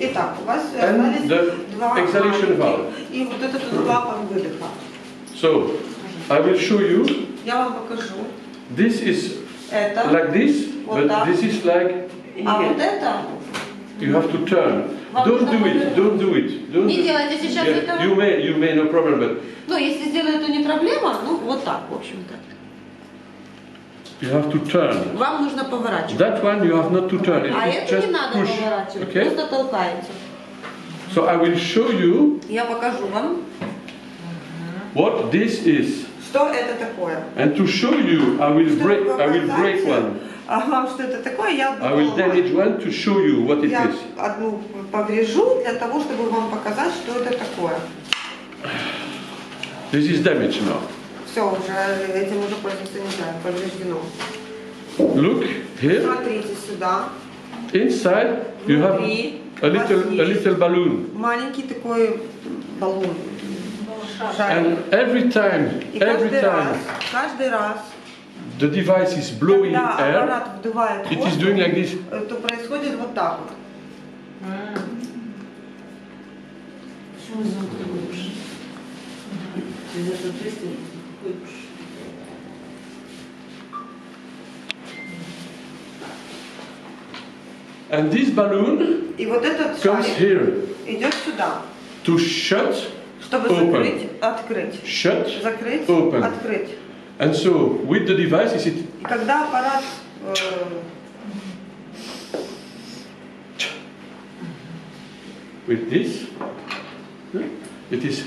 Итак, у вас And остались the два exhalation valve. и вот этот вот клапан выдоха. So, I will show you. Я вам покажу. This is Это, like this, Вот but так. this is like а вот это, you have to turn. Вам Don't нужно do it. повернуть. Don't do it. Don't Не do- делайте сейчас Yeah, этого. you may, no problem, but ну, если сделаю, то не проблема, ну, вот так, в общем-то. you have to turn. Вам нужно поворачивать. That one you have not to turn. It А is это just не надо push. поворачивать, Okay? просто толкаете. So I will show you Я покажу вам, what this is, что это такое. and to show you, I will Чтобы break. I will показать break one. вам, что это такое, я I will damage one to show you what it Я is. одну поврежу для того, чтобы вам показать, что это такое. This is damage now. Все, уже этим уже пользоваться нельзя, повреждено. Look here. Смотрите сюда. Inside you have Внутри a у вас little есть balloon. маленький такой баллон. And every time И каждый раз, the device is blowing когда air, аппарат вдувает it is doing like this. воздух, то происходит вот так вот. And this balloon И вот этот comes шарик here идет сюда, to shut, чтобы Open. закрыть, открыть. shut. Закрыть, Open. открыть. And so with the device, is it И когда аппарат with this? It is.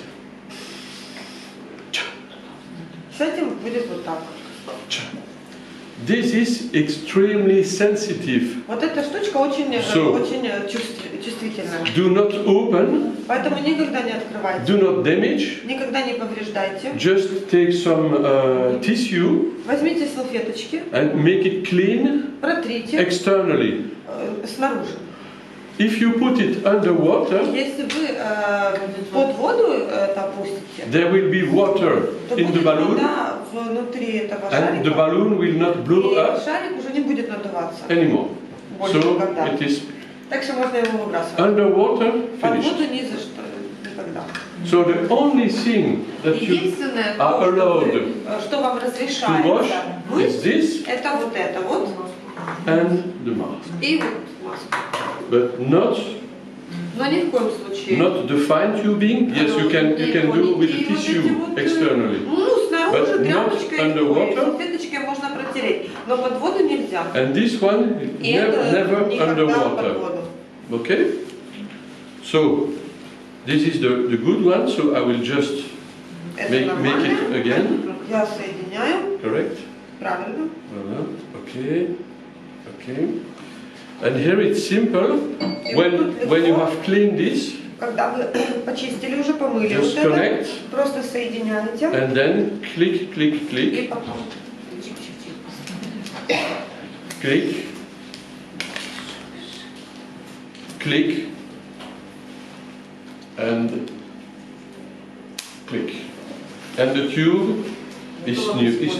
с этим будет вот так. This is extremely sensitive. Вот эта штучка очень, So. очень чувствительная. Do not open, Поэтому никогда не открывайте. do not damage. Никогда не повреждайте. Just take some tissue Возьмите салфеточки, and make it clean протрите externally. снаружи. If you put it underwater, Если вы под воду это опустите, there will be water то in the будет balloon, вода внутри этого and the шарика, balloon will not blow и up шарик уже не будет надуваться. anymore. Больше So никогда. it is Так что можно его выбрасывать. underwater, Под finished. воду ни за что, никогда. So the only thing that you Единственное, are то, allowed что вам to wash разрешается is мыть, this это вот, and the mask, и вот маска. but not Но ни в коем случае. the fine tubing. Yes, you can do with the tissue externally, Ну, снаружи But not тряпочкой underwater. салфеточкой можно протереть, но под воду нельзя. and this one И это never никогда под underwater. воду. Okay? So this is the good one. So I will just Это make нормально. it again. Я соединяю, Correct? правильно. Okay. Okay. And here it's simple. When you have cleaned this, Когда вы почистили, уже помыли Just вот это, connect. просто соединяете and then click, click, и click, потом click, click, and click. And the tube is new. Is